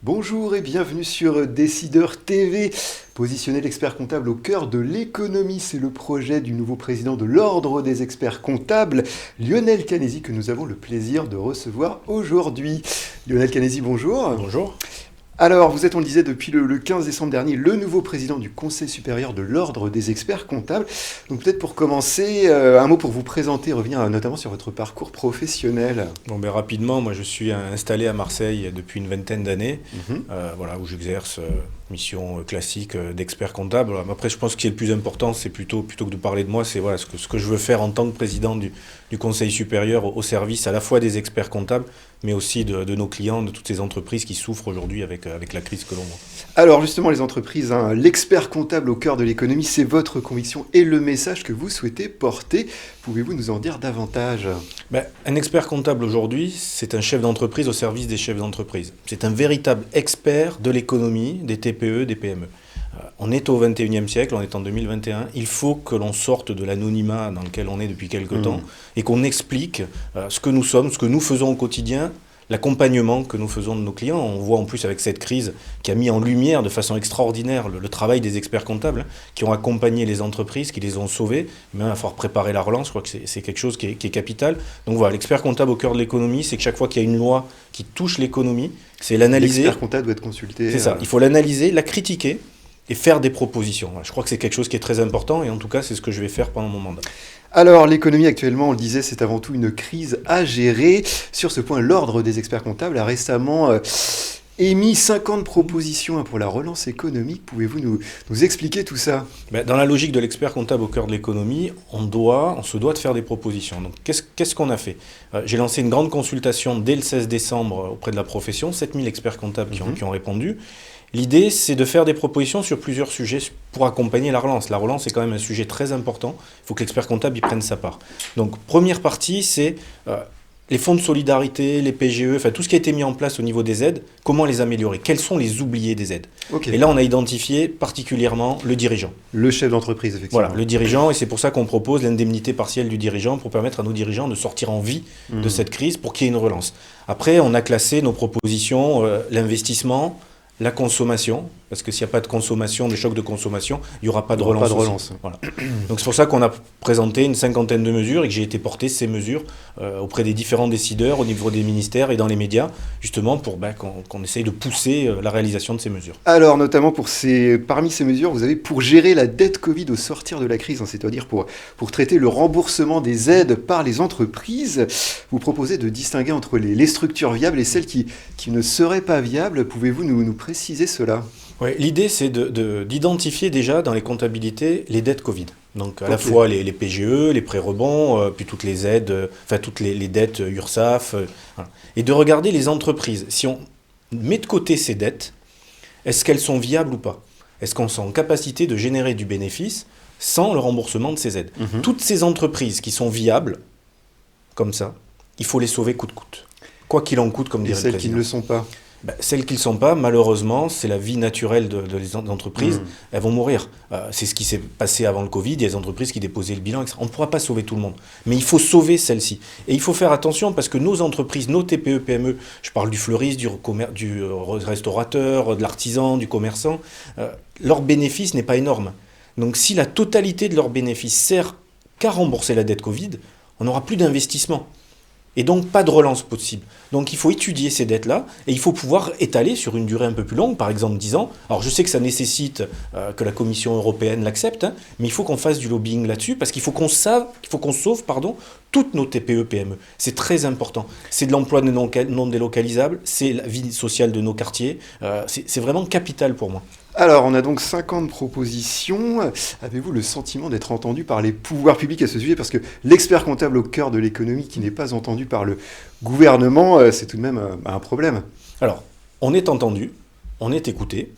Bonjour et bienvenue sur Décideur TV. Positionner l'expert comptable au cœur de l'économie, c'est le projet du nouveau président de l'Ordre des experts comptables, Lionel Canesi, que nous avons le plaisir de recevoir aujourd'hui. Lionel Canesi, bonjour. Bonjour. Alors, vous êtes, on le disait, depuis le 15 décembre dernier, le nouveau président du Conseil supérieur de l'Ordre des experts comptables. Donc peut-être pour commencer, un mot pour vous présenter, revenir notamment sur votre parcours professionnel. Rapidement, moi je suis installé à Marseille depuis une vingtaine d'années, Mhm. où j'exerce mission classique d'expert comptable. Après, je pense que ce qui est le plus important, c'est plutôt que de parler de moi, c'est ce que je veux faire en tant que président du Conseil supérieur au service à la fois des experts comptables, mais aussi de nos clients, de toutes ces entreprises qui souffrent aujourd'hui avec la crise que l'on voit. Alors justement, les entreprises, l'expert comptable au cœur de l'économie, c'est votre conviction et le message que vous souhaitez porter. Pouvez-vous nous en dire davantage ? Un expert comptable aujourd'hui, c'est un chef d'entreprise au service des chefs d'entreprise. C'est un véritable expert de l'économie, des TPE, des PME. On est au XXIe siècle, on est en 2021. Il faut que l'on sorte de l'anonymat dans lequel on est depuis quelque temps et qu'on explique ce que nous sommes, ce que nous faisons au quotidien, l'accompagnement que nous faisons de nos clients. On voit en plus avec cette crise qui a mis en lumière de façon extraordinaire le travail des experts comptables qui ont accompagné les entreprises, qui les ont sauvées. Même à falloir préparer la relance, je crois que c'est quelque chose qui est capital. Donc voilà, l'expert comptable au cœur de l'économie, c'est que chaque fois qu'il y a une loi qui touche l'économie, c'est l'analyser. L'expert comptable doit être consulté. C'est ça, il faut l'analyser, la critiquer et faire des propositions. Je crois que c'est quelque chose qui est très important et en tout cas, c'est ce que je vais faire pendant mon mandat. Alors, l'économie actuellement, on le disait, c'est avant tout une crise à gérer. Sur ce point, l'Ordre des experts comptables a récemment émis 50 propositions pour la relance économique. Pouvez-vous nous expliquer tout ça ? Dans la logique de l'expert comptable au cœur de l'économie, on se doit de faire des propositions. Donc, qu'est-ce qu'on a fait ? J'ai lancé une grande consultation dès le 16 décembre auprès de la profession, 7000 experts comptables qui ont répondu. L'idée, c'est de faire des propositions sur plusieurs sujets pour accompagner la relance. La relance est quand même un sujet très important. Il faut que l'expert comptable y prenne sa part. Donc, première partie, c'est les fonds de solidarité, les PGE, tout ce qui a été mis en place au niveau des aides, comment les améliorer ? Quels sont les oubliés des aides ? Okay. Et là, on a identifié particulièrement le dirigeant. Le chef d'entreprise, effectivement. Voilà, le dirigeant, et c'est pour ça qu'on propose l'indemnité partielle du dirigeant pour permettre à nos dirigeants de sortir en vie de cette crise pour qu'il y ait une relance. Après, on a classé nos propositions, l'investissement, la consommation, parce que s'il n'y a pas de consommation, de choc de consommation, il n'y aura pas de relance. Pas de relance. Voilà. Donc c'est pour ça qu'on a présenté une cinquantaine de mesures et que j'ai été porter ces mesures auprès des différents décideurs, au niveau des ministères et dans les médias, justement pour qu'on essaye de pousser la réalisation de ces mesures. Alors notamment parmi ces mesures, vous avez pour gérer la dette Covid au sortir de la crise, c'est-à-dire pour traiter le remboursement des aides par les entreprises, vous proposez de distinguer entre les structures viables et celles qui ne seraient pas viables. Pouvez-vous nous préciser cela ? Oui, l'idée, c'est d'identifier déjà dans les comptabilités les dettes Covid. Donc à la fois les PGE, les prêts rebonds, puis toutes les aides, toutes les dettes URSSAF, voilà. Et de regarder les entreprises. Si on met de côté ces dettes, est-ce qu'elles sont viables ou pas ? Est-ce qu'on est en capacité de générer du bénéfice sans le remboursement de ces aides ? Toutes ces entreprises qui sont viables, comme ça, il faut les sauver coûte que coûte. Quoi qu'il en coûte, comme dirait le président. Et celles qui ne le sont pas ? Celles qui ne le sont pas, malheureusement, c'est la vie naturelle des entreprises, elles vont mourir. C'est ce qui s'est passé avant le Covid, il y a des entreprises qui déposaient le bilan, etc. On ne pourra pas sauver tout le monde, mais il faut sauver celles-ci. Et il faut faire attention parce que nos entreprises, nos TPE, PME, je parle du fleuriste, du restaurateur, de l'artisan, du commerçant, leur bénéfice n'est pas énorme. Donc si la totalité de leur bénéfice sert qu'à rembourser la dette Covid, on n'aura plus d'investissement. Et donc, pas de relance possible. Donc, il faut étudier ces dettes-là et il faut pouvoir étaler sur une durée un peu plus longue, par exemple 10 ans. Alors, je sais que ça nécessite que la Commission européenne l'accepte, mais il faut qu'on fasse du lobbying là-dessus parce qu'il faut qu'on sauve toutes nos TPE, PME. C'est très important. C'est de l'emploi non délocalisable, c'est la vie sociale de nos quartiers. C'est vraiment capital pour moi. Alors, on a donc 50 propositions. Avez-vous le sentiment d'être entendu par les pouvoirs publics à ce sujet ? Parce que l'expert comptable au cœur de l'économie qui n'est pas entendu par le gouvernement, c'est tout de même un problème. Alors, on est entendu, on est écouté,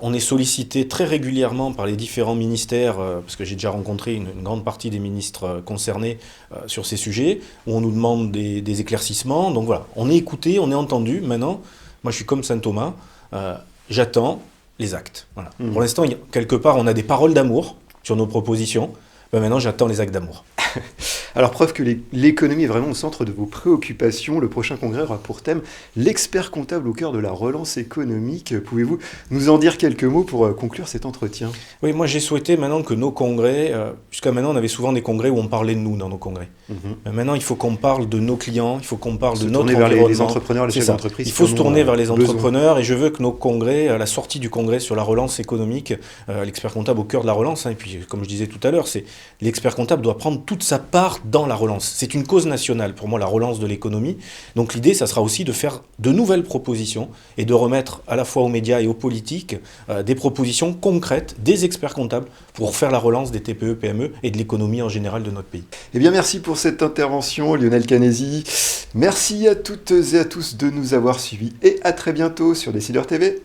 on est sollicité très régulièrement par les différents ministères, parce que j'ai déjà rencontré une grande partie des ministres concernés sur ces sujets, où on nous demande des éclaircissements. Donc voilà, on est écouté, on est entendu. Maintenant, moi je suis comme Saint Thomas, j'attends les actes. Voilà. Pour l'instant, quelque part, on a des paroles d'amour sur nos propositions. Maintenant, j'attends les actes d'amour. Alors preuve que l'économie est vraiment au centre de vos préoccupations. Le prochain congrès aura pour thème l'expert comptable au cœur de la relance économique. Pouvez-vous nous en dire quelques mots pour conclure cet entretien? Oui, moi j'ai souhaité maintenant que nos congrès, jusqu'à maintenant on avait souvent des congrès où on parlait de nous dans nos congrès. Maintenant il faut qu'on parle de nos clients, il faut qu'on parle de notre tourner vers environnement. les entrepreneurs, les chefs d'entreprise. Il faut se tourner vers les besoin. entrepreneurs et je veux que nos congrès, à la sortie du congrès sur la relance économique, l'expert comptable au cœur de la relance, et puis comme je disais tout à l'heure, c'est l'expert comptable doit prendre toute sa part dans la relance. C'est une cause nationale pour moi, la relance de l'économie. Donc l'idée, ça sera aussi de faire de nouvelles propositions et de remettre à la fois aux médias et aux politiques des propositions concrètes des experts comptables pour faire la relance des TPE, PME et de l'économie en général de notre pays. Eh bien, merci pour cette intervention, Lionel Canesi. Merci à toutes et à tous de nous avoir suivis et à très bientôt sur Décideur TV.